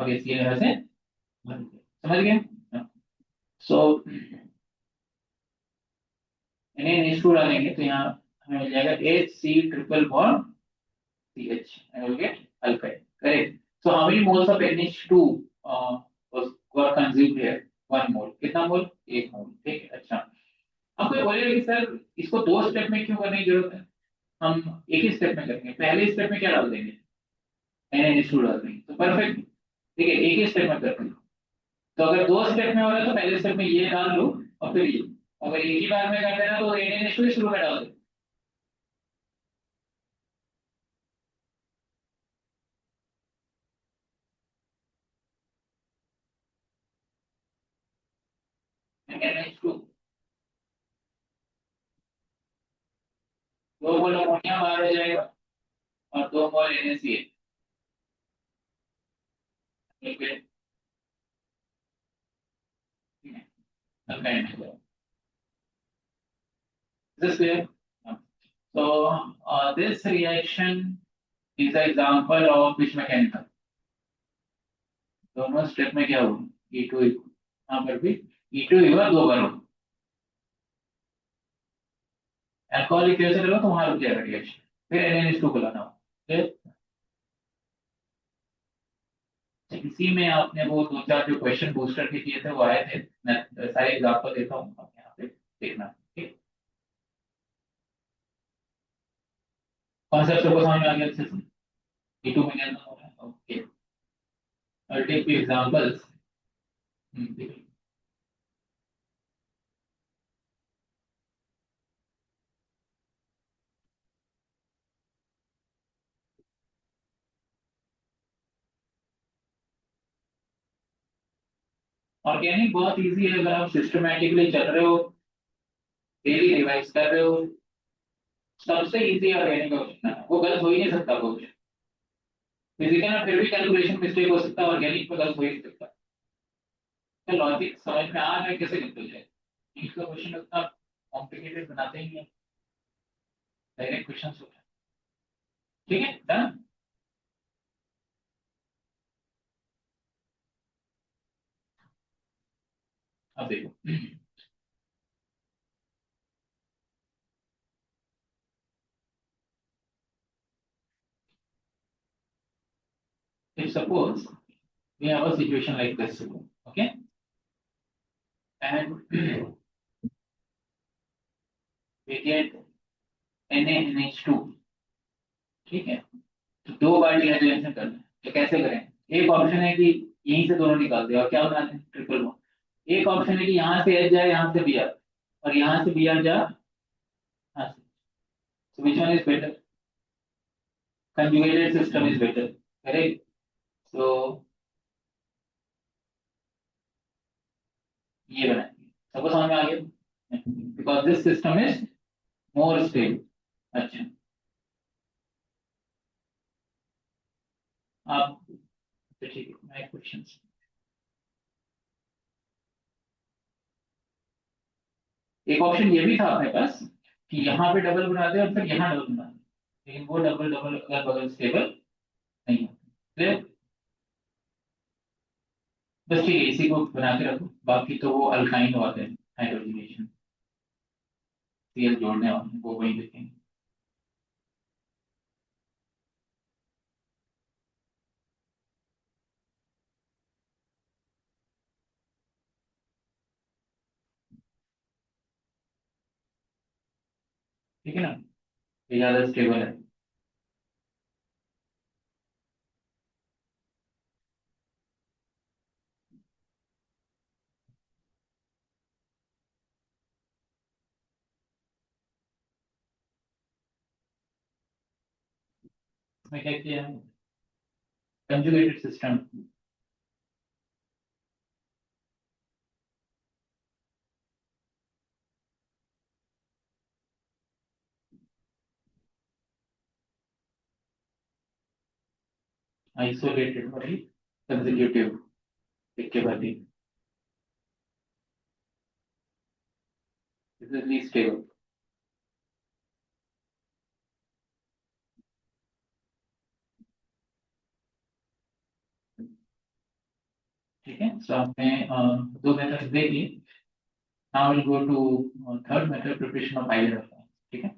और इसकी वजह से समझ गए। सो इन्हें नेक्स्ट डालेंगे तो यहाँ हमें मिल जाएगा H C triple bond C H I will get alkyl correct. So how many moles of NH2 were consumed here 1 mole कितना मोल 1 मोल ठीक है। अच्छा अब कोई बोलेगा कि सर इसको दो स्टेप में क्यों करने की जरूरत है, हम एक ही स्टेप में करेंगे। पहले स्टेप में क्या डाल देंगे NH2 डाल देंगे तो परफेक्ट ठीक है एक ही स्टेप में करते हैं। तो अगर दो स्टेप में हो रहा है तो पहले स्टेप में ये डाल लो और फिर ये, अगर एक ही बार में करते हैं ना तो NH2 ही शुरू में डाल दो। NH2 दो मोल अमोनिया बाहर हो जाएगा और 2 मोल NaCl लिक्विड अल्काइन में जाएगा। Is this clear? So this reaction is an example of which mechanical? दोनों स्टेप में क्या होगा E2 यहाँ पर भी E2 हुआ 2 बार होगा। अल्कोहल की वजह से लगा तो वहां रुक जाएगा रिएक्शन फिर NH2 को लाना होगा। इसी में आपने वो 2-4 जो क्वेश्चन बूस्टर के किए थे वो आए थे, मैं सारे एग्जाम्पल देता हूँ आप यहाँ पे देखना ठीक। कॉन्सेप्ट सबको समझ में आ गया अच्छे से E2 में क्या हो रहा है okay. I'll take few examples। Organic बहुत इजी है अगर आप सिस्टमेटिकली चल रहे हो डेली रिवाइज कर रहे हो। सबसे इजी ऑर्गेनिक ऑप्शन है वो गलत हो ही नहीं सकता कुछ। फिजिकल में फिर भी कैलकुलेशन मिस्टेक हो सकता है ऑर्गेनिक में गलत हो ही नहीं सकता। तो लॉजिक समझ में आ रहा है कैसे निकल जाए। इंग्लिश का क्वेश्चन उतना कॉम्प्लिकेटेड बनाते ही नहीं, डायरेक्ट क्वेश्चन होता है ठीक है डन। अब देखो if suppose we have a situation like this okay and we get NaNH2 ठीक है। तो 2 बार डिहाइड्रेशन करना है तो कैसे करें। एक ऑप्शन है कि यहीं से दोनों निकाल दे और क्या बनाते हैं ट्रिपल बॉन्ड। एक ऑप्शन है कि यहाँ से एच जाए यहाँ से Br और यहाँ से Br जा हाँ से। So which one is better? Conjugated system is better correct। So ये बनाएंगे सबको समझ में आ गया because this system is more stable. अच्छा आप तो ठीक है मैं क्वेश्चन एक ऑप्शन ये भी था अपने पास कि यहाँ पे डबल बना दे और फिर यहाँ डबल बना दे लेकिन वो डबल डबल अगल बगल स्टेबल नहीं है। बस ठीक है इसी को बना के रखो बाकी तो वो अल्काइन वाले हैं हाइड्रोजनेशन सीएल जोड़ने वाले हैं, वो वही देखेंगे ठीक है ना ये ज्यादा स्टेबल है। इसमें क्या किया है कंजुगेटेड सिस्टम। आइसोलेटेड और कंसेक्यूटिव एक के बाद एक दिस इज लीस्ट स्टेबल। ठीक है, सो आपने दो मेथड देख लिए। Now will go to third method, preparation of ideal alkyne. ठीक है,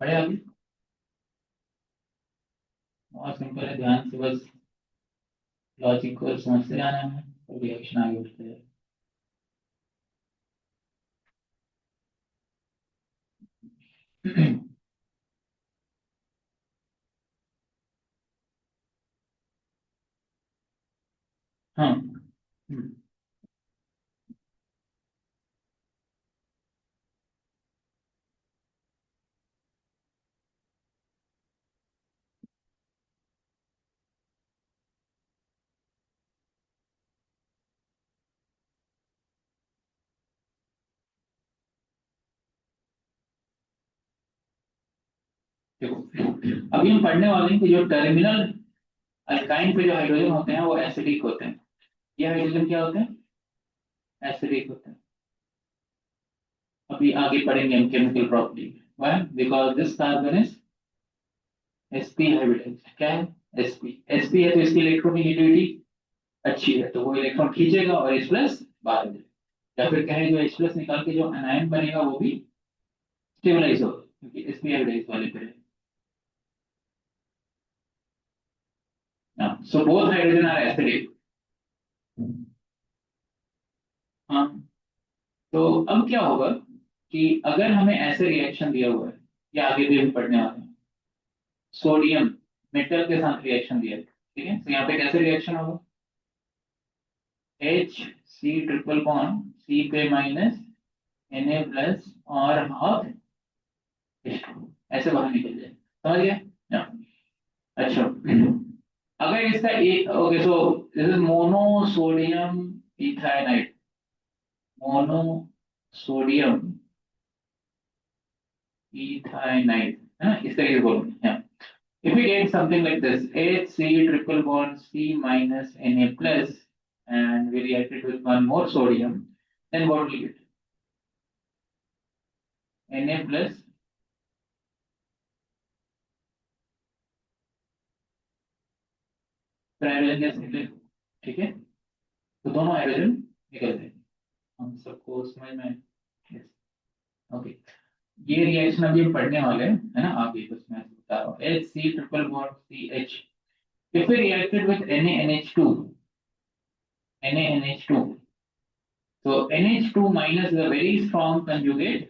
पढ़े अभी? बहुत सिंपल है, ध्यान से बस लॉजिक को समझते जाना है, तो रिएक्शन आगे बढ़ते हैं। हाँ। देखो, अभी हम पढ़ने वाले हैं कि जो टर्मिनल अल्काइन पे जो हाइड्रोजन होते हैं वो एसिडिक होते हैं। ये हाइड्रोजन क्या होते हैं? एसिडिक होते हैं। अभी आगे पढ़ेंगे हम chemical property. Why? Because this carbon is sp hybridized. क्या है? sp है तो इसकी इलेक्ट्रोनेगेटिविटी अच्छी है, तो वो इलेक्ट्रॉन खींचेगा और H प्लस बाहर जाएगा। या फिर कहें जो H प्लस निकाल के जो एनायन बनेगा वो भी स्टेबलाइज होगा, क्योंकि sp हाइब्रिडाइज्ड वाले पे है। So both hydrogen are acidic. हाँ, तो अब क्या होगा कि अगर हमें ऐसे रिएक्शन दिया हुआ है, या आगे भी हम पढ़ने वाले हैं, सोडियम मेटल के साथ रिएक्शन दिया है, ठीक है, तो यहाँ पे कैसे रिएक्शन होगा? H C triple bond C पे माइनस Na प्लस और हाफ ऐसे बाहर निकल जाए, समझ गया? Yeah. अच्छा, अगर इसका एक, okay, so this is mono sodium ethynide. Mono sodium ethynide, है ना, इस तरीके से बोलूंगे। If we get something like this, HC triple bond C minus Na plus, and we react it with one more sodium, then what will we get? Na plus फिर hydrogen gas निकले, ठीक है, तो दोनों हाइड्रोजन निकल गए। हम सबको समझ में? yes. ओके, ये रिएक्शन अभी हम पढ़ने वाले हैं, है ना, आगे कुछ मैं बता रहा हूँ। HC triple bond CH, if we reacted with NaNH2, NaNH2, so NH2 minus is a very strong conjugate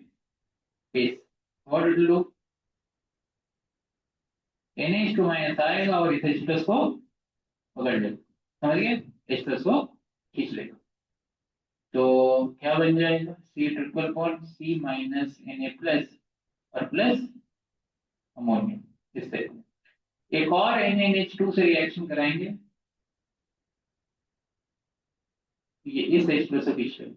base. What it will do? NH2 minus आएगा और इस H प्लस को पकड़ लेगा, समझ गए? H प्लस को खींच लेगा, तो क्या बन जाएगा? C triple bond C minus Na plus और प्लस अमोनिया। इस तरह एक और NaNH2 से रिएक्शन कराएंगे, ये इस H प्लस को खींच लेगा।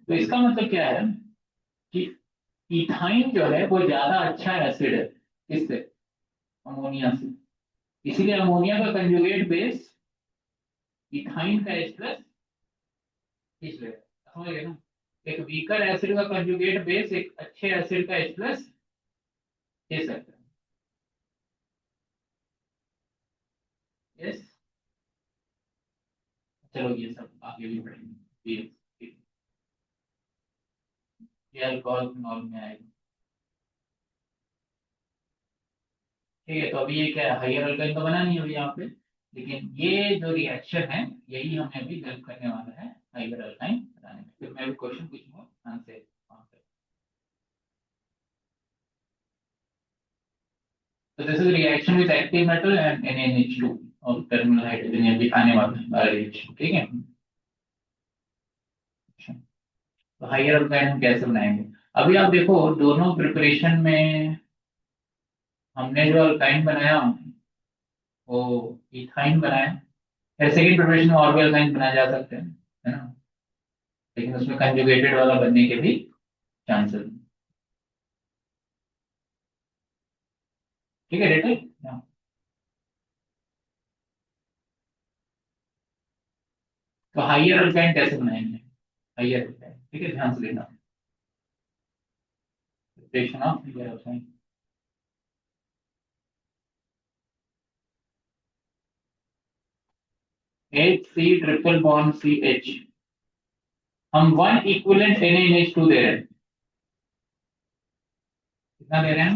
तो इसका मतलब क्या है कि इथाइन जो है वो ज्यादा अच्छा एसिड है इससे, अमोनिया से। इसीलिए अमोनिया का कंजुगेट बेस इथाइन का H प्लस खींच लेगा, समझ गए ना? एक वीकर एसिड का कंजुगेट बेस एक अच्छे एसिड का H प्लस खींच सकता है। यस, चलो ये सब आगे भी पढ़ेंगे। ये अल्कोहल फिनॉल में आएगा। ठीक है, तो अभी ये क्या है, हाइयर अल्काइन तो बना नहीं है अभी यहाँ पे, लेकिन ये जो रिएक्शन है यही हमें अभी हेल्प करने वाला है हाइयर अल्काइन बनाने में। फिर मैं भी क्वेश्चन पूछूंगा, आंसर आंसर। तो this is reaction with active metal and NaNH2 और टर्मिनल हाइड्रोजन, ये भी आने वाला है हमारा रिएक्शन, ठीक है। तो हाइयर अल्काइन हम कैसे बनाएंगे? अभी आप देखो, दोनों प्रिपरेशन में हमने जो अल्काइन बनाया वो इथाइन बनाया, फिर सेकंड प्रिपरेशन में और भी अल्काइन बनाए जा सकते हैं, है ना, लेकिन उसमें कंजुगेटेड वाला बनने के भी चांसेस। ठीक है, रेटे। तो हाइयर अल्काइन कैसे बनाएंगे, हाइयर अल्काइन, ठीक है, ध्यान से लेना, preparation of higher alkyne. HC triple bond CH, हम वन इक्विवेलेंट NaNH2 दे रहे हैं, कितना दे रहे हैं,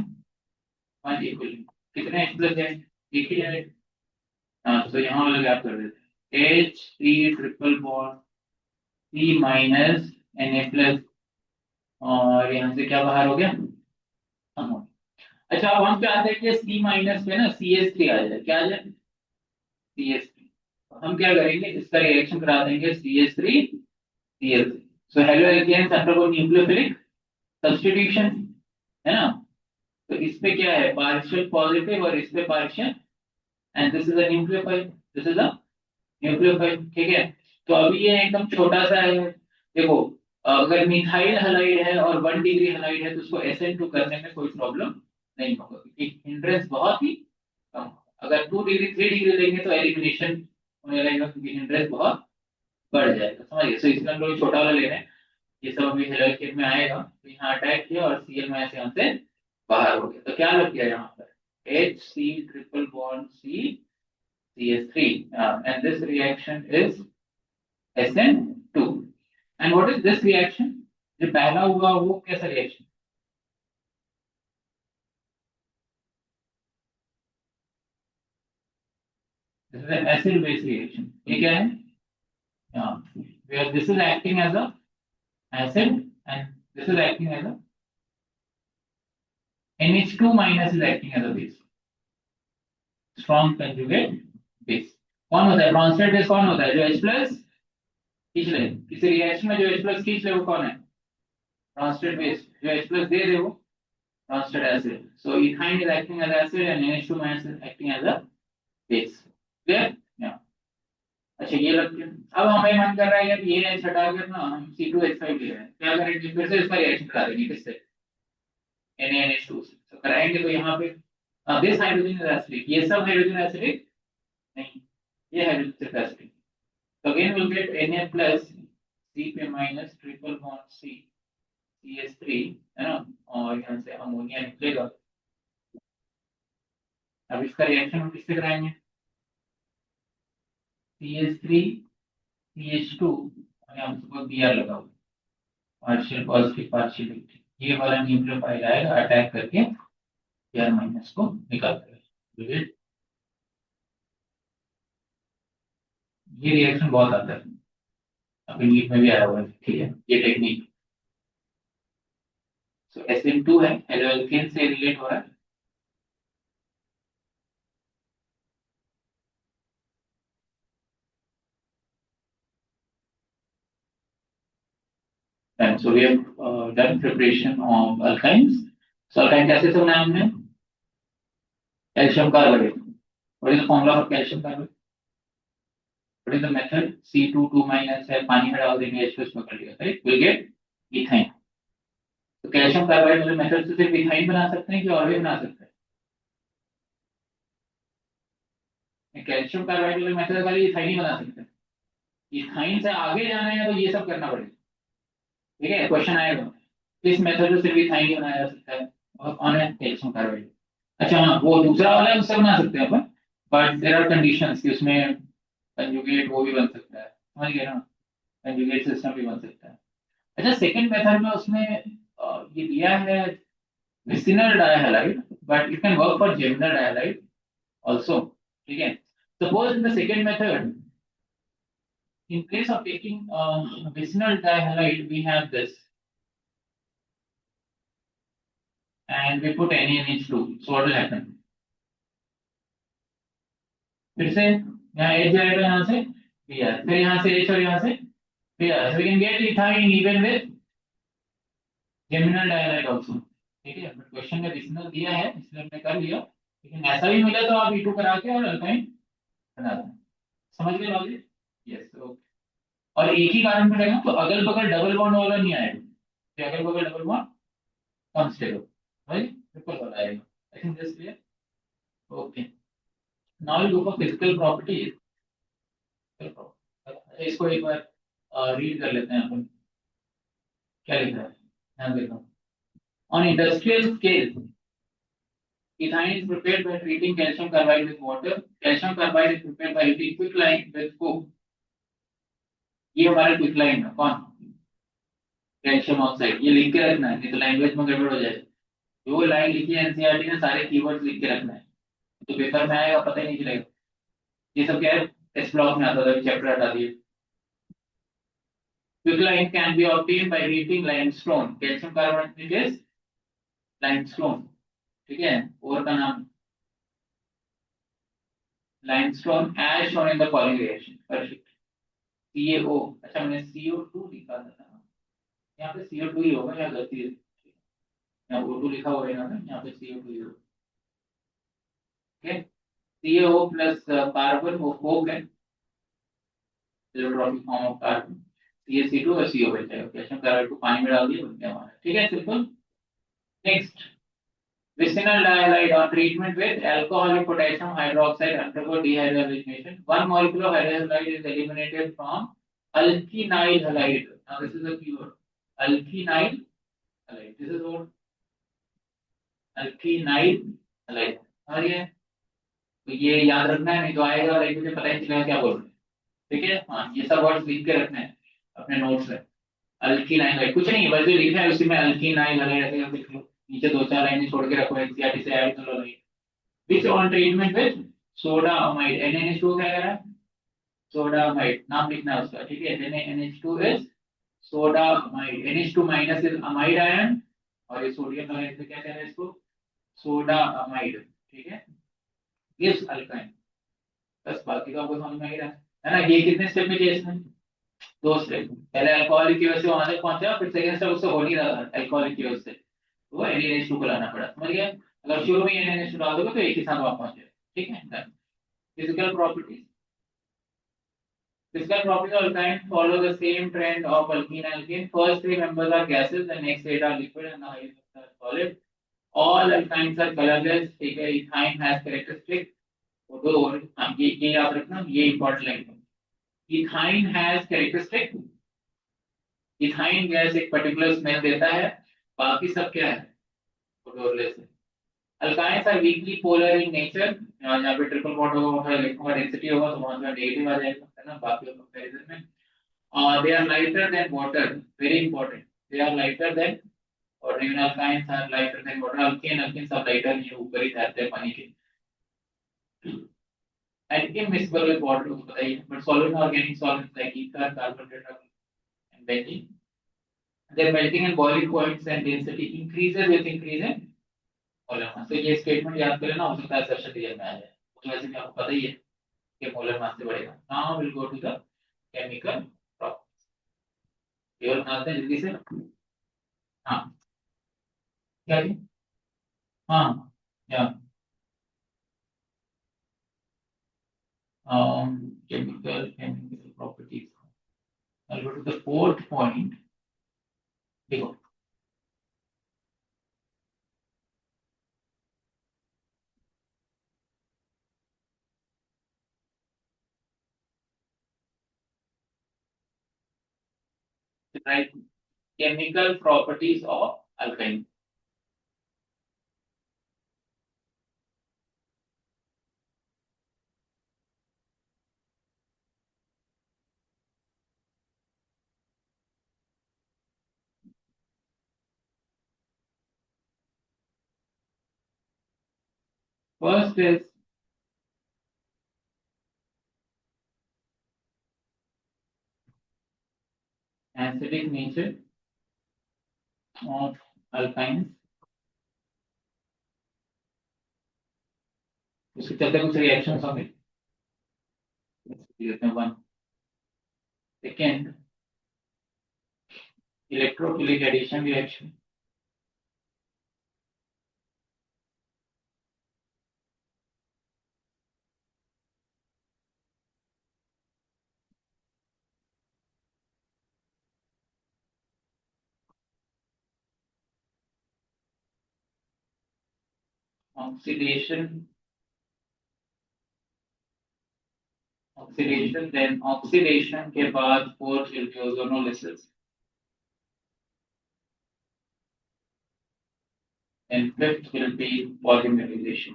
वन इक्विवेलेंट, कितने H प्लस है, एक ही है। हाँ तो यहाँ वाला गैप कर देते हैं, HC triple bond C minus Na plus, और यहाँ से क्या बाहर हो गया, अमोनिया। अच्छा अब हम क्या आते हैं कि C माइनस पे ना CH3 आ जाए, क्या आ जाए, CH3, हम क्या करेंगे, इसका रिएक्शन करा देंगे CH3 CL3, so halo alkanes undergo nucleophilic substitution, है ना। तो इस पे क्या है, पार्शियल पॉजिटिव और इस पे partial, and this is a nucleophile, this is a nucleophile, ठीक है। तो अभी ये एकदम छोटा सा है, देखो अगर मिथाइल हलाइड है और 1 डिग्री हलाइड है तो उसको SN2 करने में कोई प्रॉब्लम नहीं होगा, क्योंकि हिंड्रेंस बहुत ही कम होगा। अगर 2 डिग्री 3 डिग्री लेंगे तो एलिमिनेशन होने लगेगा, क्योंकि हिंड्रेंस बहुत बढ़ जाएगा, समझिए। सो इसमें हम लोग छोटा वाला ले रहे हैं, ये सब अभी हेलोकेट में आएगा, तो यहाँ अटैक किया और Cl माइनस यहाँ से बाहर हो गया, तो क्या लग गया यहाँ पर, HC triple bond CH3, and this reaction is SN2, and what is this reaction, जो पहला हुआ वो कैसा reaction, this is an acid base reaction, ये क्या है, where this is acting as a acid and this is acting as a NH2 minus is acting as a base, strong conjugate base। कौन होता है ब्रॉन्स्टेड बेस, कौन होता है, जो H प्लस खींच ले, किसी रिएक्शन में जो H प्लस खींच ले वो कौन है, ब्रॉन्स्टेड बेस, जो H प्लस दे दे वो Bronsted acid, so ethyne is acting as acid and NH2 minus is acting as a base, clear. अच्छा ये लग गया, अब हमें मन कर रहा है यार ये H हटा कर ना हम C2H5 ले रहे हैं, क्या करेंगे, फिर से इसका रिएक्शन करा देंगे, किससे, NaNH2 से, तो कराएंगे तो यहाँ पे दिस हाइड्रोजन इज एसिडिक, ये सब हाइड्रोजन एसिडिक नहीं, ये हाइड्रोजन सिर्फ एसिडिक, तो again will get Na plus C पे minus triple bond C CH3, है ना, और यहाँ से अमोनिया निकलेगा। अब इसका रिएक्शन हम किससे कराएंगे, CH3 CH2 और यहाँ पर Br लगा हुआ, पार्शियल पॉजिटिव पार्शियल नेगेटिव, ये वाला न्यूक्लियोफाइल आएगा अटैक करके Br माइनस को निकाल देगा, ये रिएक्शन बहुत आता है, अभी नीट में भी आया हुआ है, ठीक है, ये टेक्निक। सो SN2 है, हेलोएल्केन से रिलेट हो रहा है, and so we have done preparation of alkynes। So alkyne कैसे से बनाया हमने, calcium carbonate, what is the formula for calcium carbonate, what is the method, C2 minus है, पानी में डाल देंगे H2 इसमें कर लिया, राइट, we'll get इथाइन। तो कैल्शियम कार्बाइड वाले मेथड से सिर्फ इथाइन बना सकते हैं कि और भी बना सकते हैं, कैल्शियम कार्बाइड वाले मेथड वाली इथाइन ही बना सकते हैं, इथाइन से आगे जाना है तो ये सब करना पड़ेगा, ठीक है, क्वेश्चन आएगा किस मेथड से सिर्फ इथाइन ही बनाया जा सकता है, और कौन है, कैल्शियम कार्बाइड। अच्छा हाँ वो दूसरा वाला है उससे बना सकते हैं अपन, बट देयर आर कंडीशंस कि उसमें कंजुगेट वो भी बन सकता है, समझ गए ना, कंजुगेट सिस्टम भी बन सकता है। अच्छा सेकंड मेथड में उसमें ये दिया है vicinal dihalide, but it can work for geminal dihalide also, ठीक है। Suppose in the second method, in place of taking vicinal dihalide we have this and we put NaNH2, so what will happen, फिर से यहाँ H जाएगा यहाँ से Br, फिर यहाँ से H और यहाँ से Br, so we can get ethyne even with geminal dihalide also, ठीक है, बट क्वेश्चन में विसिनल दिया है इसलिए हमने कर लिया, लेकिन ऐसा भी मिला तो आप E2 करा के और अल्काइन बना देना, समझ गए लॉजिक, यस ओके। और एक ही कारण मिलेगा तो अगल बगल डबल बॉन्ड वाला नहीं आएगा, अगल बगल double bond constable, right? Triple one आएगा, I think this clear. Okay. Now we go for physical properties. Physical properties. अच्छा, इसको एक बार रीड कर लेते हैं अपन, क्या लिख रहा है, ध्यान देखो। On industrial scale, ethine is prepared by treating calcium carbide with water. Calcium carbide is prepared by heating quicklime with coke. ये हमारा क्विकलाइन है, कौन? Calcium oxide. ये लिख के रखना है, नहीं तो लैंग्वेज में गड़बड़ हो जाएगा। जो लाइन लिखी है एनसीईआरटी ने, सारे कीवर्ड्स लिख के रखना है, तो पेपर में आएगा पता ही नहीं चलेगा। ये सब क्या है, टेक्स्ट ब्लॉक में आता था, चैप्टर हटा दिए। Quicklime can be obtain by heating limestone, calcium carbonate is limestone, ठीक है, और का नाम limestone as shown in the following reaction. Perfect. CaO, अच्छा मैंने CO2 लिखा था ना, यहाँ पे CO2 ही होगा, या गलती है, यहाँ O2 लिखा हुआ है ना, यहाँ पे CO2 ही होगा। ओके, CaO प्लस कार्बन वो कोक है, electronic form of carbon, CaC2 और CO बच जाएगा। कैल्शियम कार्बाइड को पानी में डाल दिया, बन गया हमारा, ठीक है, simple. Next, vicinal dihalide on treatment with alcoholic potassium hydroxide undergo dehydrogenation. One molecule of hydrogen halide is eliminated from alkynyl halide. Now this is a keyword. Alkynyl halide. This is what alkynyl halide. और ये याद रखना है, नहीं तो आएगा like मुझे पता ही नहीं चलेगा क्या बोल रहे हैं। ठीक है, हाँ, ये सब वर्ड्स लिख के रखने हैं अपने नोट्स में। अल्कीनाइल हाइड कुछ नहीं है, बस जो लिखना है उसी में अल्कीनाइल हाइड ऐसे लिख लो, नीचे दो चार लाइनें छोड़ के रखो, एनसीईआरटी से ऐड कर लो। Which on treatment with soda amide, NaNH2 क्या कह रहा है, सोडा अमाइड नाम लिखना है उसका, ठीक है। NaNH2 is soda amide, NH2 minus is amide ion, और ये सोडियम लगाने से क्या कह रहा है इसको, सोडा अमाइड, ठीक है, गिव्स अल्काइन। बस बाकी तो आपको समझ में आ ही रहा है ना। ये कितने स्टेप में किया इसमें, दो स्टेप। पहले अल्कोहलिक की वजह से वहां तक पहुंचा, फिर सेकंड स्टेप उससे हो नहीं रहा था अल्कोहलिक की वजह से, तो वो NaNH2 को लाना पड़ा, समझ गया। अगर शुरू में NaNH2 डाल दोगे तो एक ही साथ वहां पहुंचे, ठीक है। Physical properties, physical properties of alkyne follow the same trend of alkene and alkene. First three members are gases, the next eight are liquid, and the highest are solid. All alkynes are colorless. ठीक है, ethyne has characteristic odor, ये याद रखना, ये important line है। Ethyne has characteristic, ethyne gas एक particular smell देता है, बाकी सब क्या है, odorless है। Alkynes are weakly polar in nature, यहाँ पे ट्रिपल बॉन्ड होगा, वहाँ इलेक्ट्रॉन का डेंसिटी होगा, तो वहाँ पे नेगेटिव आ जाएगा, है ना, बाकी कंपैरिजन में। They are lighter than water, very important, they are lighter than, और even alkynes are lighter than water, alkenes are lighter, ये ऊपर ही तैरते हैं पानी के, and immiscible with water तो पता ही है, but solid in organic solvents like ether, carbon tetrahydride and benzene, their melting and boiling points and density increases with increase in molar mass. तो ये स्टेटमेंट याद करें ना, हो सकता है सेशन क्लियर में आ जाए, तो वैसे भी आपको पता ही है कि मोलर मास से बढ़ेगा। Now will go to the chemical properties, केवल बनाते हैं जल्दी से। हाँ, क्या जी, हाँ, या chemical properties, I'll go to the fourth point, देखो, right, chemical properties of alkyne. First is acidic nature of alkynes, उसके चलते कुछ रिएक्शंस होंगे, one. Second, electrophilic addition reaction, oxidation oxidation, then oxidation के बाद fourth will be ozonolysis, and fifth will be polymerization.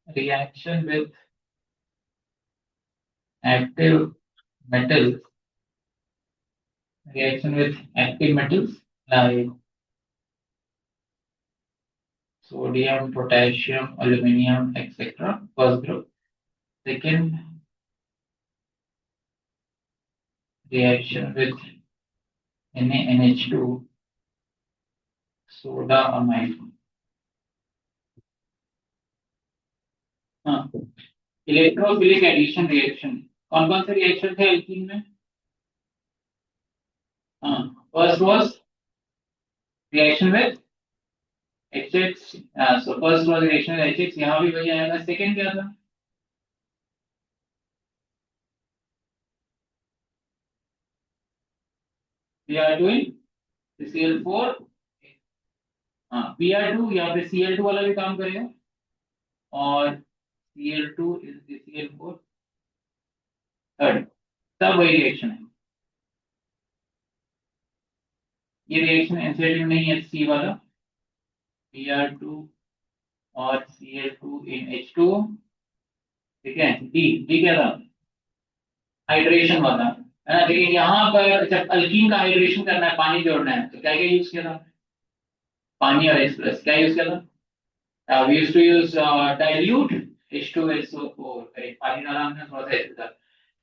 Reaction with active metals, reaction with active metals like sodium, potassium, aluminum, etc. First group. Second, reaction with NaNH2, soda amide. हाँ, electrophilic addition reaction, कौन कौन से reaction थे alkene में? हाँ, first was reaction with HX, so first was reaction with HX, यहाँ भी वही आएगा। सेकंड क्या था? Br2 in Cl4, हाँ Br2 यहाँ पे Cl2 वाला भी काम करेगा, और Cl2 is Cl4 थर्ड, सब वही रिएक्शन है। ये रिएक्शन एनसीएल नहीं है, सी वाला Br2 और Cl2 in H2O, ठीक है। डी क्या था? हाइड्रेशन वाला है ना, लेकिन यहाँ पर जब अल्कीन का हाइड्रेशन करना है, पानी जोड़ना है, तो क्या क्या यूज किया था? पानी और H प्लस। क्या यूज किया था? We used to use dilute H2SO4, पानी डाला हमने, थोड़ा सा H था।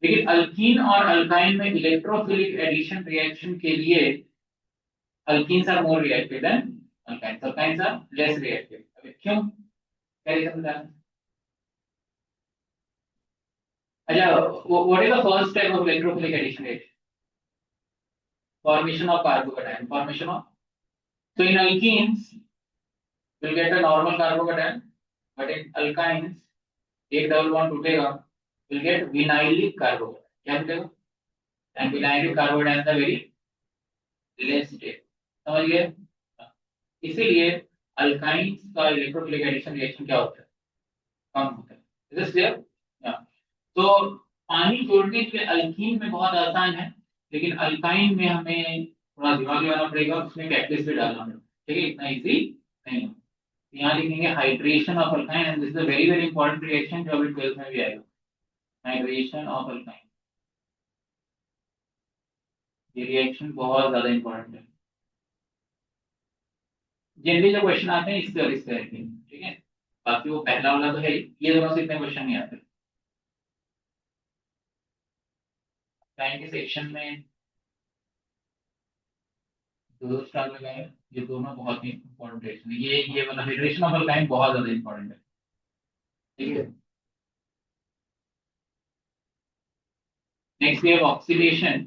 लेकिन अल्कीन और अल्काइन में इलेक्ट्रोफिलिक एडिशन रिएक्शन के लिए alkenes are more reactive than alkynes, alkynes are less reactive. अभी क्यों, क्या रीजन बताना? अच्छा, what is the first step of electrophilic addition reaction? Formation of carbocation, formation of, so in alkenes we'll get a normal carbocation, but in alkynes एक double bond टूटेगा, we'll get vinylic carbocation, क्या मिलेगा? And vinylic carbocation is a very less state, समझ गए? इसीलिए alkynes का electrophilic addition reaction क्या होता है? कम होता है। Is this clear? तो पानी जोड़ने के लिए अल्कीन में बहुत आसान है, लेकिन अल्काइन में हमें थोड़ा दिमाग लगाना पड़ेगा, उसमें कैटलिस्ट भी डालना पड़ेगा, ठीक है, इतना इजी नहीं है। यहाँ लिखेंगे hydration of alkyne, and this is a very very important reaction जो अभी 12th में भी आएगा, हाइड्रेशन ऑफ अल्काइन। ये रिएक्शन बहुत ज्यादा इंपॉर्टेंट है, जनरली जो क्वेश्चन आते हैं इससे और इससे आते हैं, ठीक है। बाकी वो पहला वाला तो है ही, ये दोनों से इतने क्वेश्चन नहीं आते। टाइम के सेक्शन में दो स्टार लगाए, ये दोनों बहुत ही इंपॉर्टेंट रिएक्शन है, ये वाला हाइड्रेशन ऑफ अल्काइन बहुत ज्यादा इंपॉर्टेंट है, ठीक है। Next we have oxidation,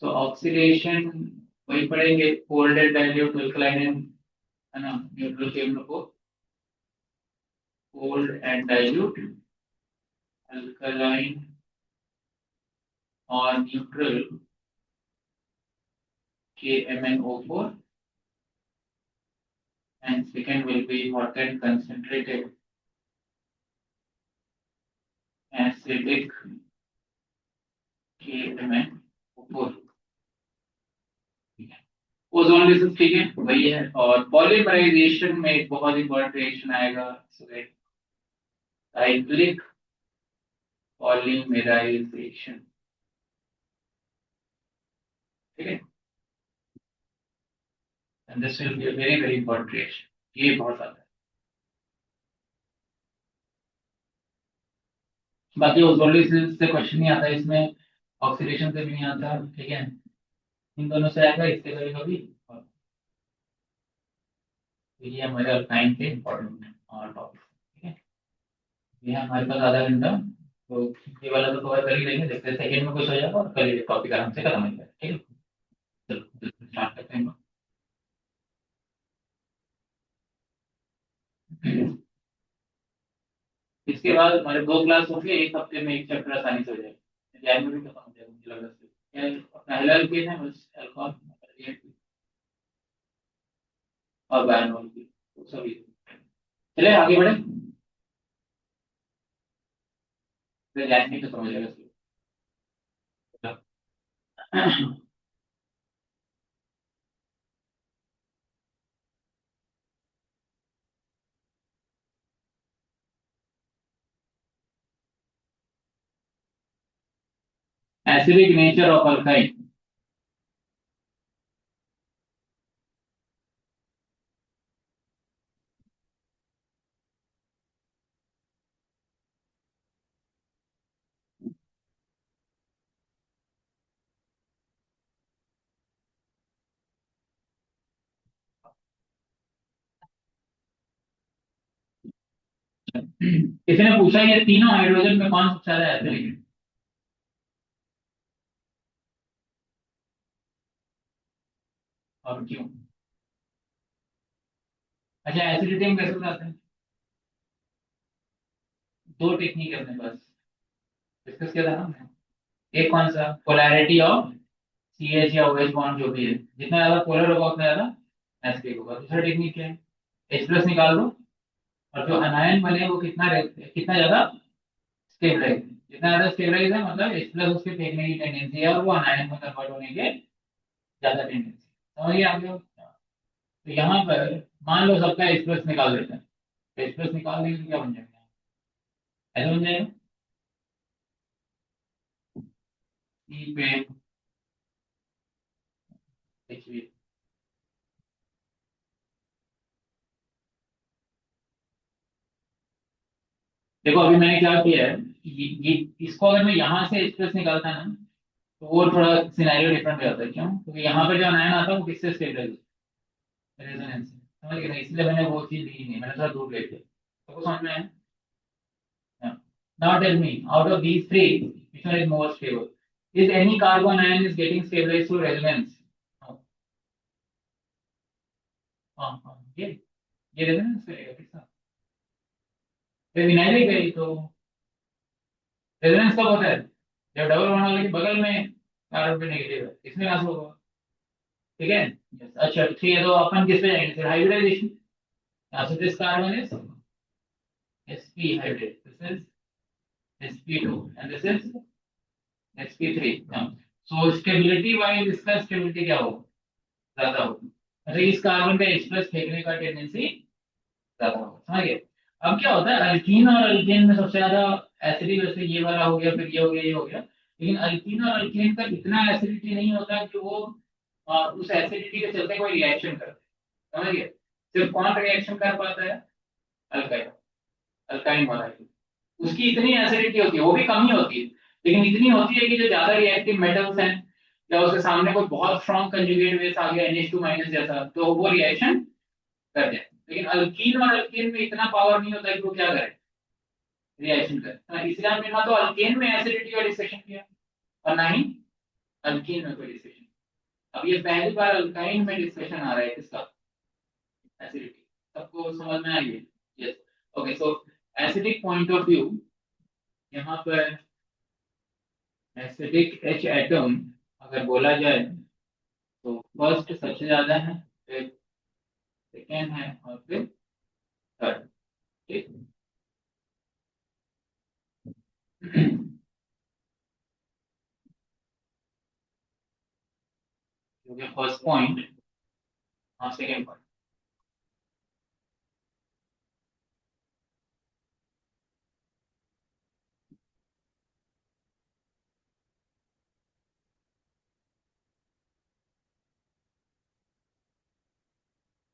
so oxidation वही पढ़ेंगे, फोल्डेड डाइल्यूट अल्कलाइन, है ना, न्यूट्रल के हम लोग को fold and dilute alkaline or neutral KMnO4, and second will be hot and concentrated acidic KMnO4, ozonolysis, ठीक है, वही है। और पॉलीमराइजेशन में एक बहुत इंपॉर्टेंट रिएक्शन आएगा, साइक्लिक पॉलीमराइजेशन, ठीक है, and this will be a very very important reaction, ये बहुत ज्यादा है। बाकी ओजोनोलिसिस से क्वेश्चन नहीं आता इसमें, ऑक्सीडेशन से भी नहीं आता, ठीक है, इन दोनों से आएगा, इससे कभी कभी। ये हमारे अल्काइन के इंपॉर्टेंट टॉपिक, ठीक है। ये हमारे पास आधा घंटा, तो ये वाला तो कवर कर ही लेंगे, देखते हैं सेकंड में कुछ हो जाएगा और कल ये टॉपिक आराम से खत्म हो जाएगा, ठीक है। चलो स्टार्ट करते हैं। इसके बाद हमारे दो क्लास होंगे, एक हफ्ते में एक चैप्टर आसानी से हो जाएगा, जैन में भी खत्म हो जाएगा मुझे लग रहा है। अपना एल एल्केन है बस अल्कोहल और बायनोल की तो सभी। चले आगे बढ़े, फिर जाएंगे तो समझ जाएगा। Acidic nature of alkyne. किसी ने पूछा ये तीनों हाइड्रोजन में कौन सबसे ज्यादा एसिडिक है? और क्यों? अच्छा, एसिडिटी में कैसे बताते हैं? दो टेक्निक है अपने पास, डिस्कस किया था ना हमने। एक कौन सा, पोलैरिटी ऑफ सी एच या ओ एच बॉन्ड जो भी है, जितना ज्यादा पोलर होगा उतना ज्यादा एसिडिक होगा। दूसरा टेक्निक क्या है, H प्लस निकाल दो और जो अनायन बने वो कितना ज्यादा स्टेबलाइज, जितना ज्यादा स्टेबलाइज है मतलब H प्लस उसके फेंकने की टेंडेंसी है और वो अनायन में कन्वर्ट होने के ज्यादा टेंडेंसी। समझ गए आप लोग? तो यहाँ पर मान लो सबका H प्लस निकाल देते हैं, H प्लस निकाल देंगे तो क्या बन जाएगा? ऐसा बन जाएगा E पे H भी। देखो अभी मैंने क्या किया है, ये इसको अगर मैं यहाँ से H प्लस निकालता ना तो वो थोड़ा सिनेरियो डिफरेंट हो जाता है। क्यों? क्योंकि यहाँ पर जो अनायन आता है वो किससे स्टेबलाइज, रेजोनेंस से। समझ गए ना? इसलिए मैंने वो चीज ली नहीं, मैंने थोड़ा दूर ले लिया। तो समझ में आया? Now tell me, out of these three, which one is more stable? Is any carbon ion is getting stabilized through resonance? हाँ हाँ, ये रेजोनेंस करेगा किसका? फिर विनाइल ही गई तो रेजोनेंस कब होता है? जब डबल बॉन्ड वाले के बगल में कार्बन पे नेगेटिव है, इसमें कहाँ से होगा? ठीक है। Yes. अच्छा तो ठीक है, तो अपन किस पे जाएंगे फिर? Hybridisation. So this carbon is sp hybrid, this is sp2 and this is sp3। so stability wise इसका स्टेबिलिटी क्या होगा? ज्यादा होगा। अच्छा इस कार्बन का H प्लस फेंकने का टेंडेंसी ज्यादा होगा। समझ गए? अब क्या होता है, अल्कीन और अल्केन में सबसे ज्यादा एसिडिक, वैसे ये वाला हो गया, फिर ये हो गया, ये हो गया, लेकिन अल्कीन और अल्केन का इतना एसिडिटी नहीं होता कि वो उस एसिडिटी के चलते कोई रिएक्शन करे। समझ गए? सिर्फ कौन रिएक्शन कर पाता है? अल्काइन, अल्काइन वाला है। उसकी इतनी एसिडिटी होती है, वो भी कम ही होती है, लेकिन इतनी होती है कि जो ज्यादा रिएक्टिव मेटल्स हैं या उसके सामने कोई बहुत स्ट्रॉन्ग कंजुगेट बेस आ गया NH2 माइनस जैसा, तो वो रिएक्शन कर जाए। लेकिन अल्कीन और अल्केन में इतना पावर नहीं होता कि वो क्या करे, रिएक्शन करे। तो इसलिए हमने ना तो अल्केन में एसिडिटी का डिस्कशन किया और ना ही अल्कीन में कोई डिस्कशन। अब ये पहली बार अल्काइन में डिस्कशन आ रहा है किसका, एसिडिटी। सबको समझ में आई है? Yes. Okay, so acidic point of view, यहाँ पर एसिडिक H एटम अगर बोला जाए तो फर्स्ट सबसे ज्यादा है, फिर सेकेंड है और फिर थर्ड। ठीक। क्योंकि फर्स्ट पॉइंट और सेकेंड पॉइंट।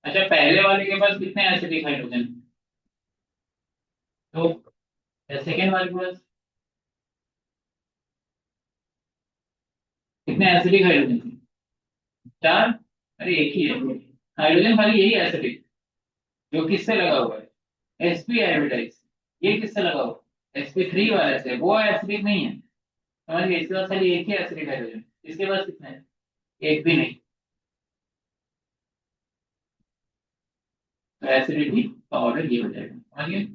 अच्छा पहले वाले के पास कितने एसिडिक हाइड्रोजन, तो सेकेंड वाले के पास कितने एसिडिक हाइड्रोजन थे? चार। अरे एक ही है हाइड्रोजन, खाली यही एसिडिक जो किससे लगा हुआ है, sp हाइब्रिडाइज। ये किससे लगा हुआ है, sp3 वाले से, वो एसिडिक नहीं है। समझ गए? इसके पास खाली एक ही एसिडिक हाइड्रोजन, इसके पास कितने हैं? एक भी नहीं। तो एसिडिटी का ऑर्डर ये हो जाएगा। समझ गए?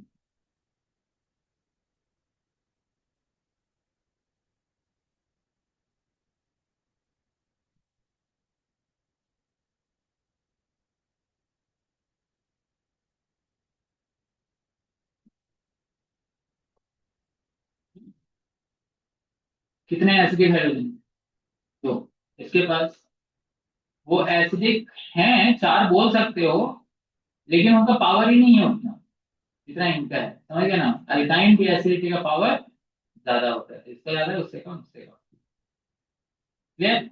कितने एसिडिक हाइड्रोजन? तो इसके पास वो एसिडिक हैं, चार बोल सकते हो, लेकिन उनका पावर ही नहीं है उतना जितना इनका है, समझ गए ना? अल्काइन की एसिडिटी का पावर ज्यादा होता है, इसका ज्यादा है, उससे कम, उससे कम। क्लियर?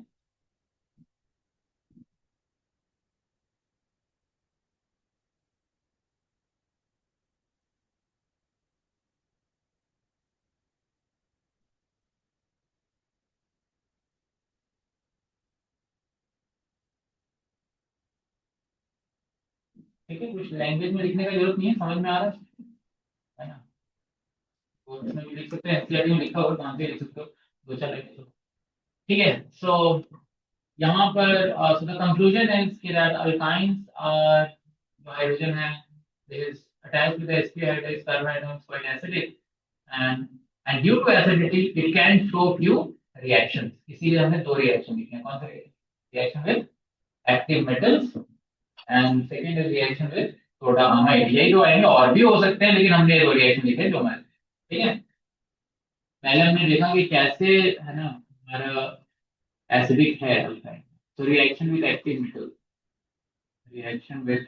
ठीक है, कुछ लैंग्वेज में लिखने का जरूरत नहीं है, समझ में आ रहा है ना? तो इसमें भी लिख सकते हैं, एनसीईआरटी में लिखा होगा, कहाँ से लिख सकते हो, दो चार लाइन लिखो। ठीक है, सो यहाँ पर सो द कंक्लूजन इज कि दैट अल्काइंस आर, जो हाइड्रोजन है is attached to the sp hydride carbon atom is quite acidic, and and due to acidity it can show few reactions, इसीलिए हमने दो रिएक्शन लिखे हैं। कौन से? Reaction with active metals and second is reaction with soda amide. यही दो आएंगे, और भी हो सकते हैं, लेकिन हमने दो रिएक्शन लिखे जो हमारे। ठीक है, पहले हमने देखा कि कैसे, है ना, हमारा एसिडिक है अल्काइन। तो reaction with active metal, reaction with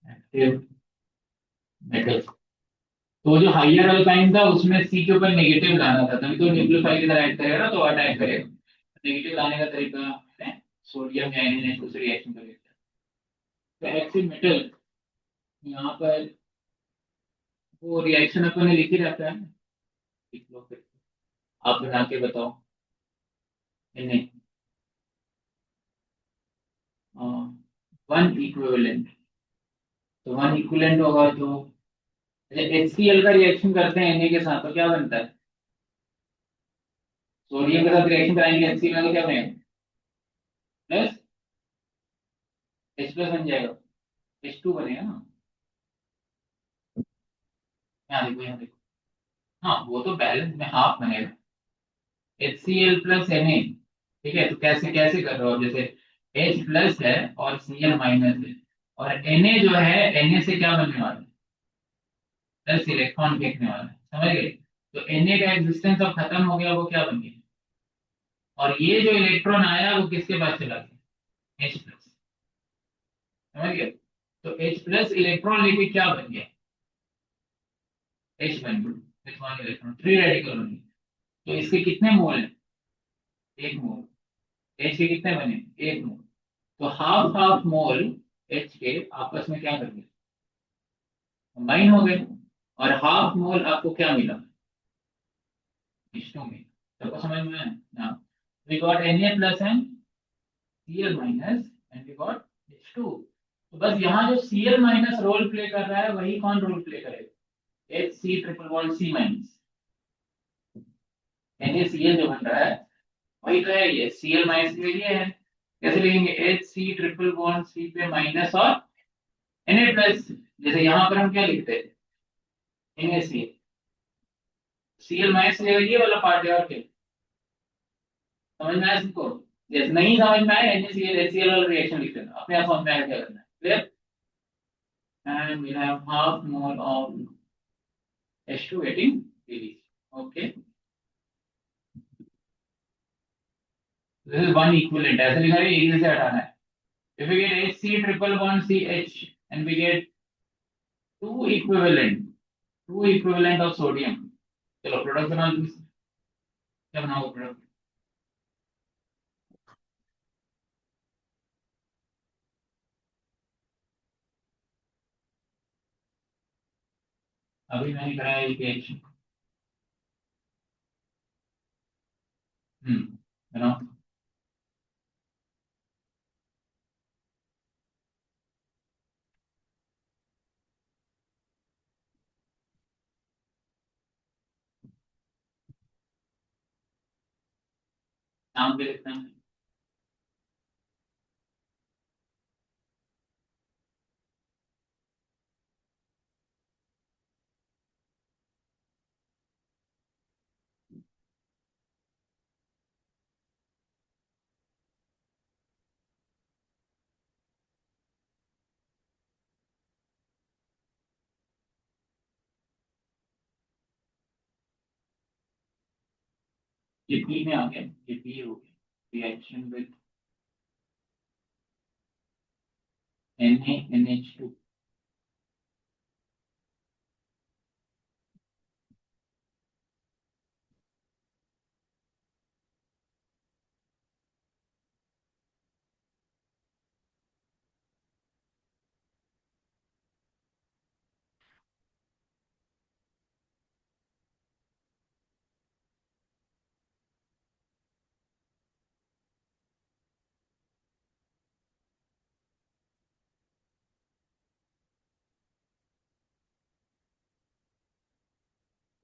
active metal. तो जो हाइयर अल्काइन था उसमें सी के ऊपर नेगेटिव लाना था, तभी तो न्यूक्लियोफाइल की तरह ऐड करेगा ना, तो अटैक करेगा। नेगेटिव लाने का तरीका है सोडियम या Na से रिएक्शन करेगा। तो एक्टिव मेटल यहाँ पर वो रिएक्शन अपन ने लिख ही रहता है, लिख लो फिर, आप बना के बताओ। नहीं, वन इक्विवेलेंट, तो वन इक्विवेलेंट होगा तो HCl का रिएक्शन करते हैं Na के साथ तो क्या बनता है? सोडियम के साथ रिएक्शन कराएंगे HCl का, क्या बनेगा? प्लस H प्लस बन जाएगा, H2 बनेगा ना। यहाँ देखो, यहाँ देखो, हाँ वो तो बैलेंस में हाफ बनेगा, HCl प्लस Na। ठीक है, तो कैसे कैसे कर रहे हो? जैसे H प्लस है और Cl माइनस है, और Na जो है, Na से क्या बनने वाला है? प्लस इलेक्ट्रॉन फेंकने वाला है, समझ गए? तो Na का एग्जिस्टेंस अब खत्म हो गया, वो क्या बन गया? और ये जो इलेक्ट्रॉन आया वो किसके पास चला गया? H प्लस, समझ गए? तो H प्लस इलेक्ट्रॉन लेके क्या बन गया? H बन गया, with one electron, free radical बन गया। तो इसके कितने मोल है? एक मोल। H के कितने बने? एक मोल। तो हाफ हाफ मोल H के आपस में क्या कर गए? कंबाइन हो गए, और हाफ मोल आपको क्या मिला? H2 में। सबको समझ में आया ना? We got Na plus and Cl minus, and we got H2। तो बस यहाँ जो Cl माइनस रोल प्ले कर रहा है, वही कौन रोल प्ले करेगा? HC triple bond C minus, NaCl जो बन रहा है वही तो है, ये Cl माइनस के लिए है। कैसे लिखेंगे? HC ट्रिपल बॉन्ड C पे माइनस और Na प्लस। जैसे यहाँ पर हम क्या लिखते हैं? NaCl, Cl माइनस लेगा, ये वाला पार्ट है, और क्या? समझ में आया सबको? जैसे नहीं समझ में आया, NaCl HCl वाला रिएक्शन लिख देना, अपने आप समझ में आया क्या करना है। Clear? And we have half mole of H2 getting released. Okay, this is one equivalent, ऐसे लिखा है, एक से हटाना है। If we get HC triple bond CH and we get two equivalent, two equivalent of sodium, चलो product बना लो। क्या बनाओ प्रोडक्ट? अभी मैंने कराया एक H। बनाओ। नाम भी लिखना है। ये पी में आ गया, ये पी हो गया, रिएक्शन विद NaNH2।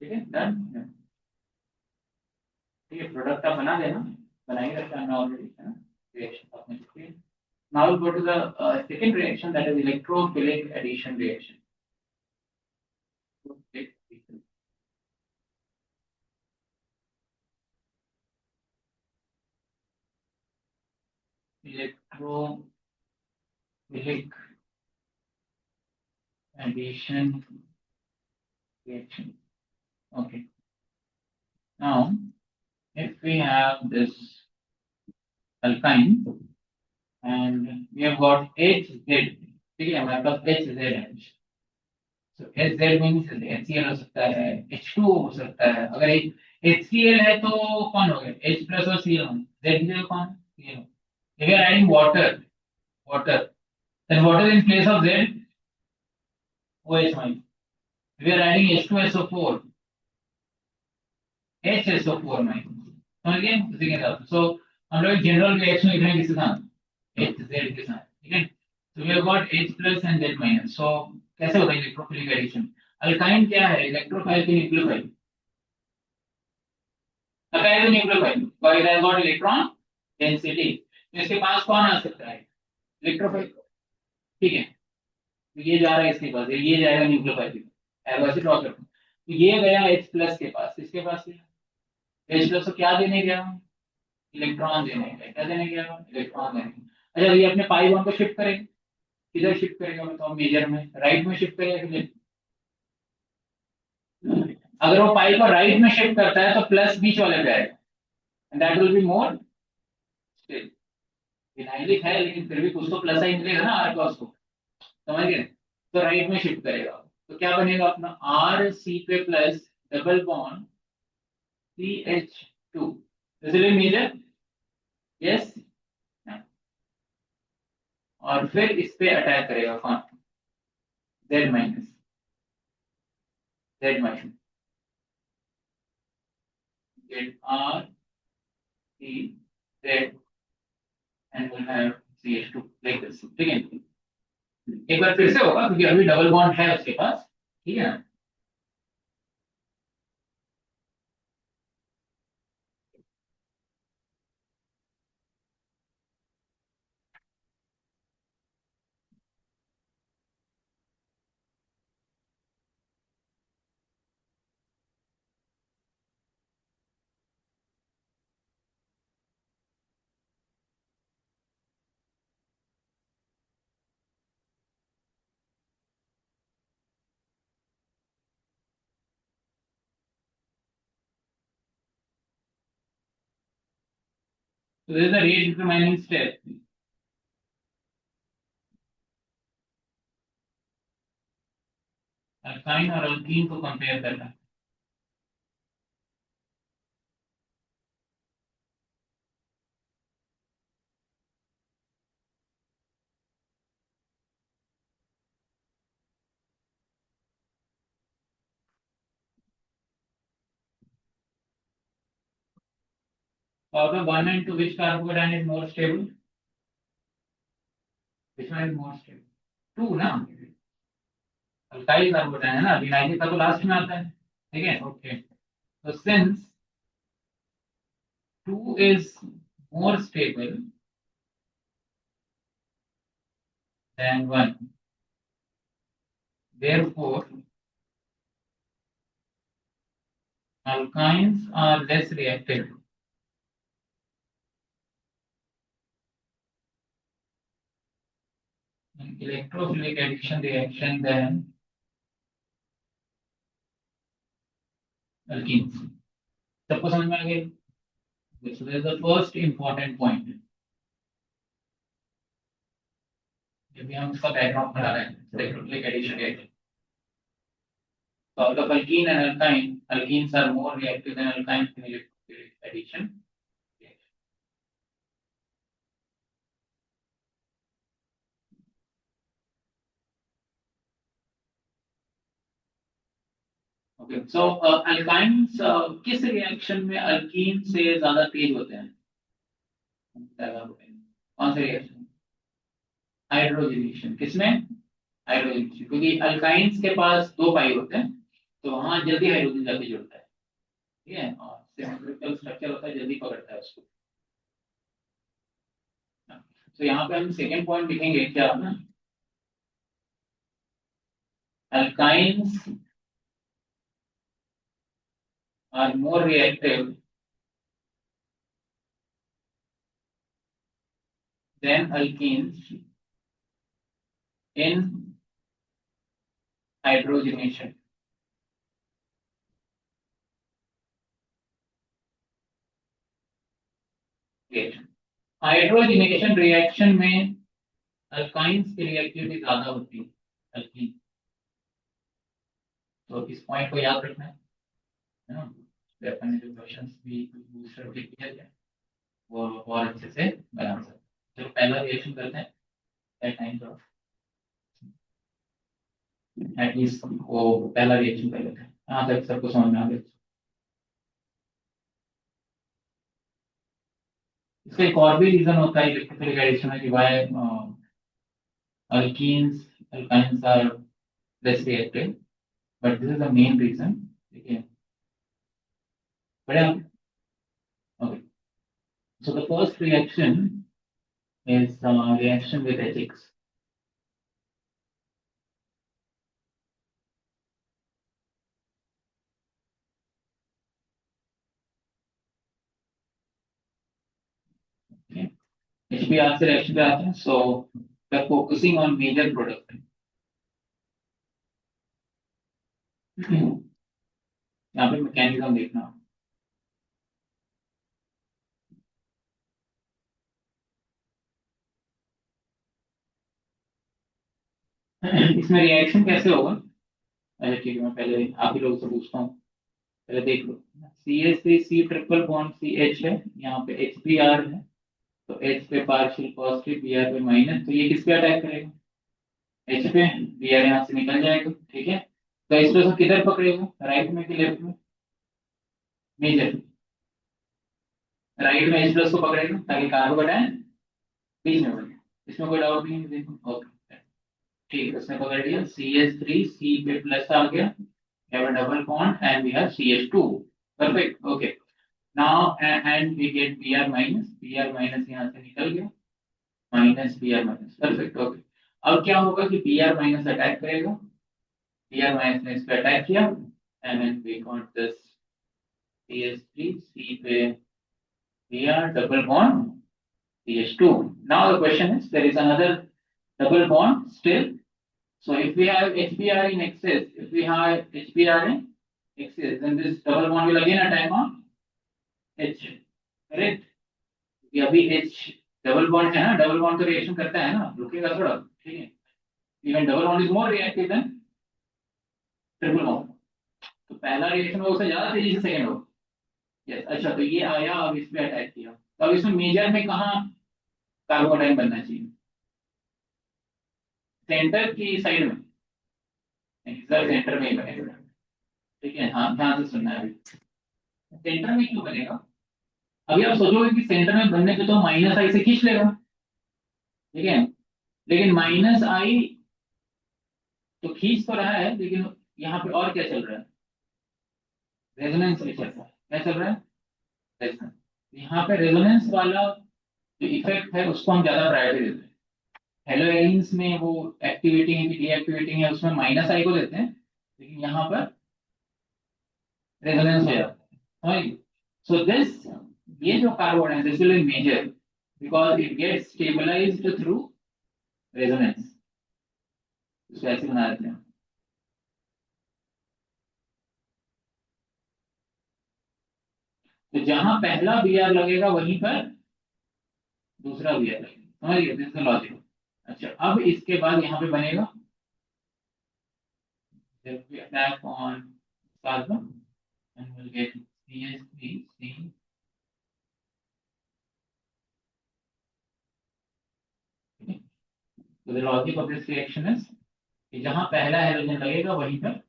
ठीक है, डन। ठीक है, प्रोडक्ट आप बना देना, बनाएंगे रखा हमने ऑलरेडी, है ना। रिएक्शन आपने लिख लिया। Now we'll go to the second reaction, that is electrophilic addition reaction. Electrophilic addition reaction. Okay. Now, if we have this alkyne and we have got HZ, ठीक है, हमारे पास HZ है। So HZ means HCl हो सकता है, H2O हो सकता है। अगर HCl है तो कौन हो गया, H प्लस और Cl हो, Z की जगह कौन, Cl हो। If we are adding water, then what is in place of Z? OH minus. If we are adding H2SO4, HSO4 minus. समझ गए उसी के साथ। सो हम लोग जनरल रिएक्शन लिख रहे हैं किसके साथ, HZ के साथ, ठीक है। So we have got H plus and Z minus. So कैसे होता है इलेक्ट्रोफिलिक एडिशन। अल्काइन क्या है, इलेक्ट्रोफाइल की न्यूक्लियोफाइल, अल्काइन न्यूक्लियोफाइल, और it has got electron density. तो इसके पास कौन आ सकता है, इलेक्ट्रोफाइल, ठीक है। तो ये जा रहा है इसके पास, ये जाएगा न्यूक्लियोफाइल के पास, ऐसे ड्रॉ करते हैं। तो ये गया H प्लस के पास, इसके पास H प्लस को क्या देने गया, इलेक्ट्रॉन देने गया, क्या देने गया, इलेक्ट्रॉन देने गया। अच्छा, ये अपने पाई बॉन्ड को शिफ्ट करेगा, किधर शिफ्ट करेगा बताओ, मेजर में राइट में शिफ्ट करेगा कि लेफ्ट। अगर वो पाई को राइट में शिफ्ट करता है तो प्लस बीच वाले पे आएगा, and that will be more still. Vinylic है लेकिन फिर भी कुछ तो प्लस आई मिलेगा ना आर का उसको, समझ गए। तो राइट में शिफ्ट करेगा, तो क्या बनेगा अपना आर सी पे प्लस डबल बॉन्ड CH2, इसलिए मेजर, यस। और फिर इस पे अटैक करेगा कौन, Z minus, Z minus, get R C Z and we'll have CH2 like this, ठीक है। एक बार फिर से होगा क्योंकि अभी डबल बॉन्ड है उसके पास, ठीक है। So this is the rate determining step। Alkyne और अल्कीन को कंपेयर करना। Out of 1 and 2, which carbocation is more stable? Which one is more stable? 2 ना, अल्काइल कार्बोकेटाइन है ना, विनाइलिक का तो लास्ट में आता है, ठीक है। Okay, so since 2 is more stable than 1, therefore alkynes are less reactive in electrophilic addition reaction than alkenes। सबको समझ में आ गई। So that is the first important point. जब भी हम इसका बैकग्राउंड बना रहे हैं electrophilic addition reaction, so out of alkene and alkyne, alkenes are more reactive than alkynes in electrophilic addition reaction. Okay, so alkynes किस रिएक्शन में alkene से ज्यादा तेज होते हैं? कौन से रिएक्शन? हाइड्रोजनेशन। किसमें? हाइड्रोजनेशन, क्योंकि अल्काइंस के पास दो पाई होते हैं, तो वहां जल्दी हाइड्रोजन जाके जुड़ता है, ठीक है, और सिमेट्रिकल स्ट्रक्चर होता है, जल्दी पकड़ता है उसको। तो यहाँ पे हम सेकेंड पॉइंट लिखेंगे क्या अपना, alkynes are more reactive than alkenes in hydrogenation. Hydrogenation reaction में अल्काइंस की रिएक्टिविटी ज्यादा होती है अल्कीन, तो इस पॉइंट को याद रखना है ना। तो अपन ने जो क्वेश्चंस भी बूस्टर पे किया है वो और अच्छे से बना सकते। जो पहला रिएक्शन करते हैं एट टाइम तो एटलीस्ट वो पहला रिएक्शन कर लेते हैं, यहाँ तक सबको समझ में आ गया। इसका एक और भी रीजन होता है इलेक्ट्रोफिलिक एडिशन में कि why alkenes alkynes are less reactive, but this is the main reason, okay, but okay, so the first reaction is reaction with HX. Okay, HBr से reaction पे आते हैं, so we're focusing on major product. यहाँ पे mechanism देखना, इसमें reaction कैसे होगा? अच्छा ठीक है, मैं पहले आप ही लोगों से पूछता हूँ, पहले देख लो। CH3 C triple bond CH है, यहाँ पे HBr है, तो H पे पार्शियल पॉजिटिव, Br पे माइनस, तो ये किस पे अटैक करेगा? H पे। Br यहाँ से निकल जाएगा, ठीक है। तो इस पे किधर पकड़ेगा, राइट में कि लेफ्ट में? मेजर राइट में H प्लस को पकड़ेगा ताकि कार्बन आयन बीच में बने, इसमें कोई डाउट नहीं है, देखो ओके ठीक है, उसने पकड़ लिया। CH3 C पे प्लस आ गया, have a double bond and we have CH2, perfect, okay, now and we get Br minus, Br minus यहाँ से निकल गया, minus Br minus, perfect okay. अब क्या होगा कि Br माइनस अटैक करेगा, Br माइनस ने इस पे अटैक किया, and then we got this CH3 C पे Br double bond CH2. Now the question is, there is another double bond still. So if we have HBr in excess, if we have HBr in excess, then this double bond will again attack on H, correct? ये अभी H double bond है ना, double bond तो reaction करता है ना, रुकेगा थोड़ा, ठीक है। Even double bond is more reactive then triple bond, तो पहला रिएक्शन होगा उससे ज्यादा तेजी से सेकंड होगा। यस, अच्छा तो ये आया, अब इस पे अटैक किया, तो अब इसमें मेजर में कहाँ कार्बोटाइन बनना चाहिए? सेंटर की साइड में? सर सेंटर में ही बनेगा, ठीक है, हाँ ध्यान से सुनना है अभी। सेंटर में क्यों बनेगा? अभी आप सोचोगे कि सेंटर में बनने पे तो माइनस आई से खींच लेगा, ठीक है, लेकिन माइनस आई तो खींच तो रहा है, लेकिन यहाँ पे और क्या चल रहा है? रेजोनेंस चल रहा है। क्या चल रहा है? रेजोनेंस। यहाँ पे रेजोनेंस वाला जो इफेक्ट है उसको हम ज्यादा प्रायोरिटी देते हैं। हेलोएरिन्स में वो एक्टिविटी है कि डीएक्टिविटी है, उसमें माइनस आई को देते हैं, लेकिन यहाँ पर रेजोनेंस हो जाता है। सो दिस, ये जो कार्बन है this will be major because it gets stabilized through resonance, इसको ऐसे बना देते हैं। तो जहां पहला बी आर लगेगा वहीं पर दूसरा बी आर लगेगा, समझ गए, दिस इज लॉजिक। अच्छा, अब इसके बाद यहाँ पे बनेगा there will be attack on carbon and we'll get CH3C। So the logic of this reaction is कि जहां पहला हाइड्रोजन लगेगा वहीं पर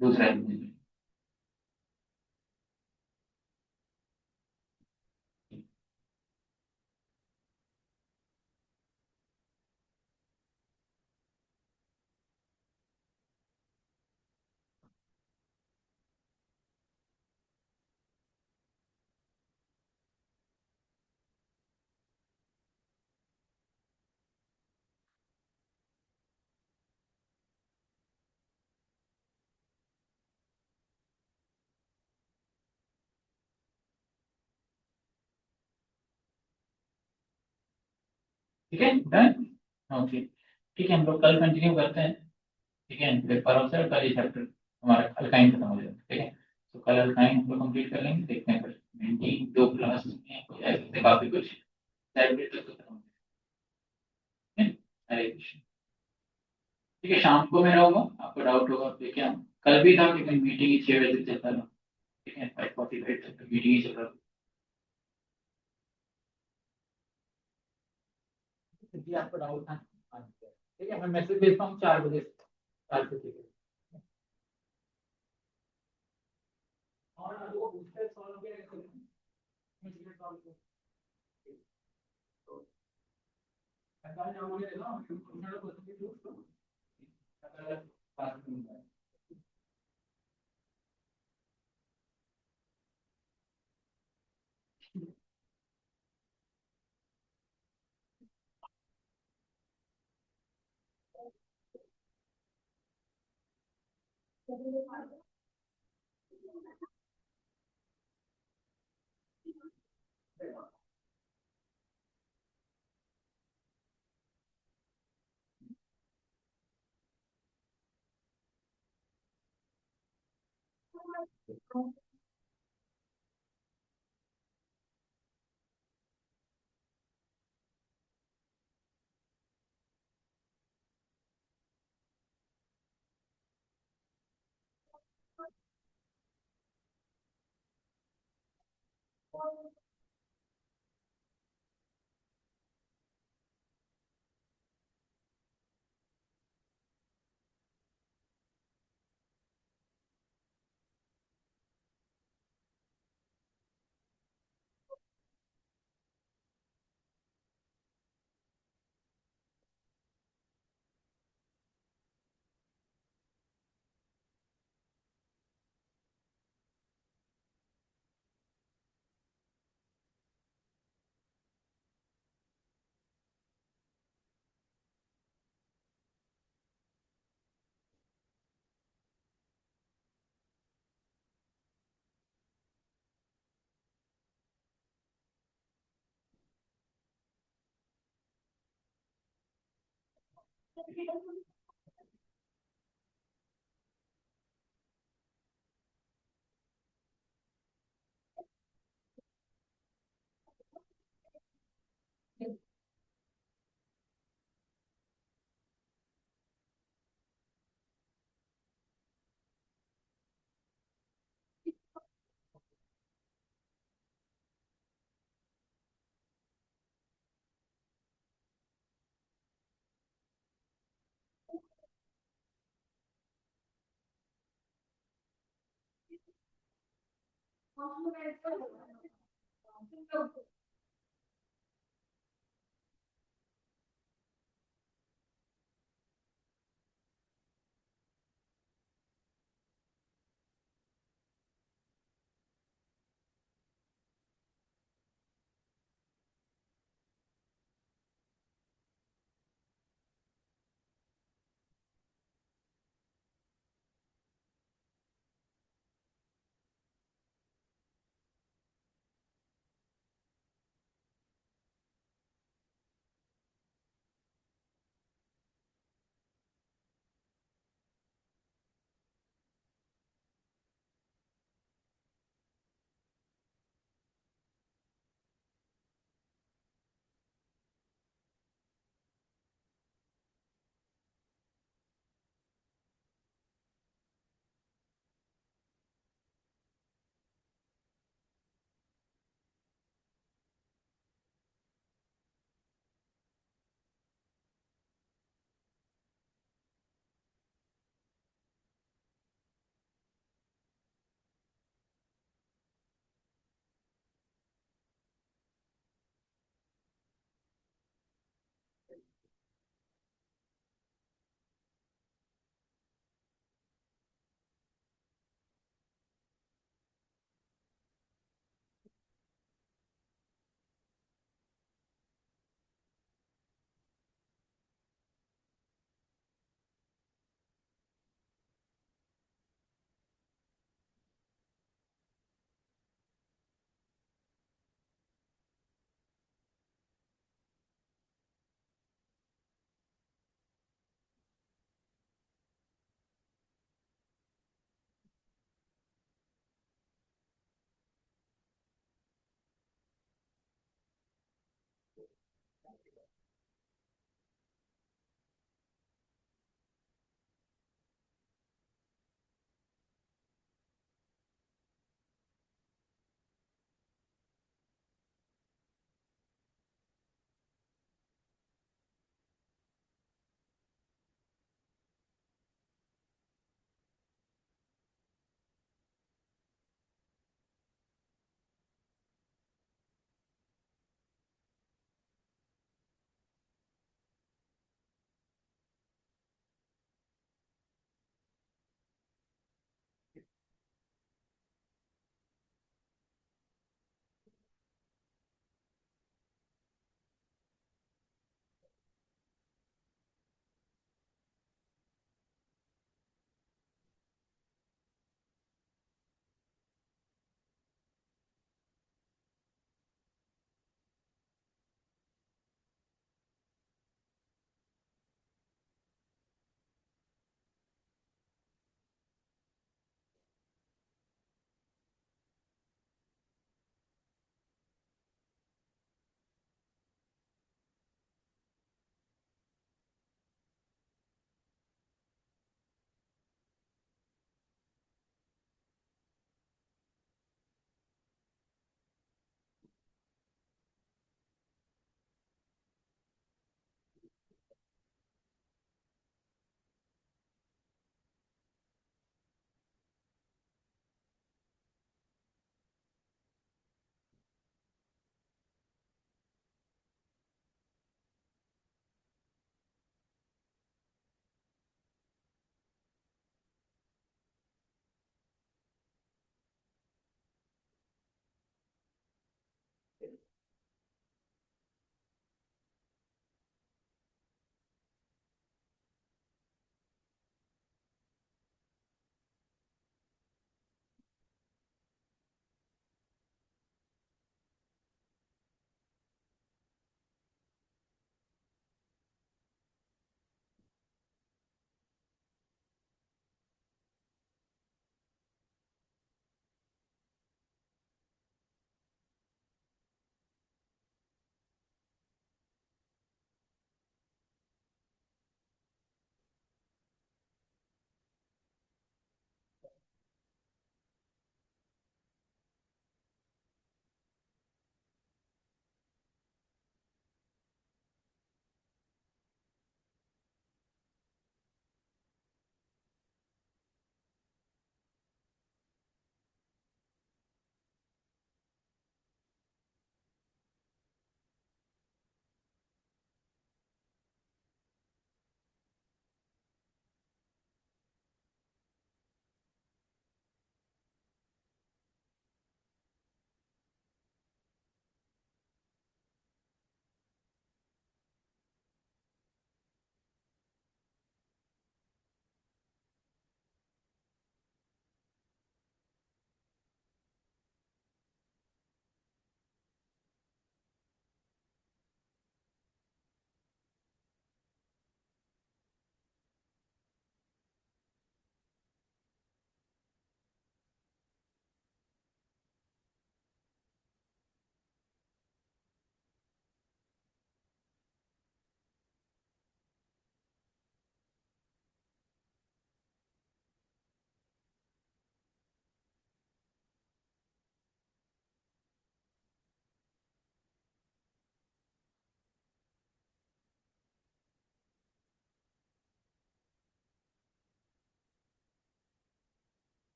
दूसरा हाइड्रोजन। ठीक है, डन। ओके, ठीक है, हम लोग कल कंटिन्यू करते हैं। ठीक है, फिर परम से कल ये चैप्टर हमारा अल्काइन खत्म हो जाएगा। ठीक है, तो कल अल्काइन हम लोग कंप्लीट कर लेंगे, देखते हैं फिर मेंटी दो क्लास में हो जाएगा, इससे काफी कुछ सेपरेट तक तो खत्म हो जाएगा। हरे कृष्ण। ठीक है, शाम को मैं रहूंगा, आपको डाउट होगा तो क्या, कल भी था लेकिन मीटिंग ही 6 बजे तक चलता था। ठीक है, 5:45 तक मीटिंग ही चल रहा था। जी आपको डाउट था, हाँ, ठीक है, मैं मैसेज भेजता हूँ 4 बजे, 4 से, ठीक है। और वो उससे सॉल्व किया कैसे करें? मैं सीधे सॉल्व कर, तो अगर जाओगे ना मैं तो कुछ भी पूछ लो, अगर बात नहीं है।